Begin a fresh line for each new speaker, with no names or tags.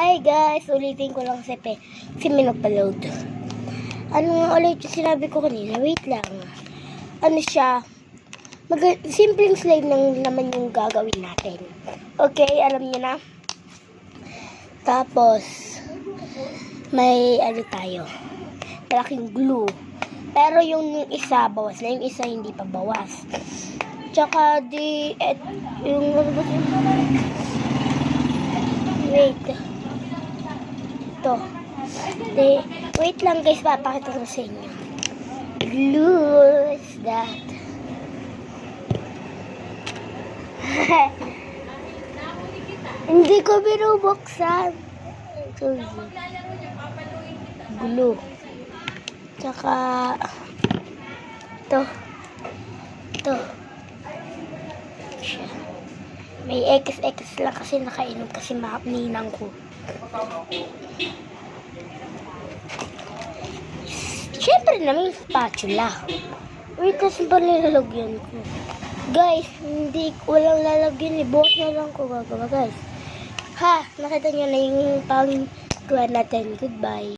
Hi guys, ulitin ko lang si minupaload. Ano nga ulit yung sinabi ko kanina? Wait lang. Ano siya? Simpleng slide lang naman yung gagawin natin. Okay, alam niyo na? Tapos, may ano tayo? Malaking glue. Pero yung isa, bawas na. Yung isa, hindi pa bawas. Tsaka, yung wait. Ito. Wait lang guys, papakita ko sa inyo. Glue is that. Hindi ko binubuksan. Glue. Tsaka, ito. May XX lang kasi nakainom kasi ninang ko. Siyempre na may spatula. Wait kasi ba nilalagyan ko? Guys, walang lalagyan. Bukas na lang ko gagawa guys. Ha, nakita nyo na yung pang-kuha natin. Goodbye.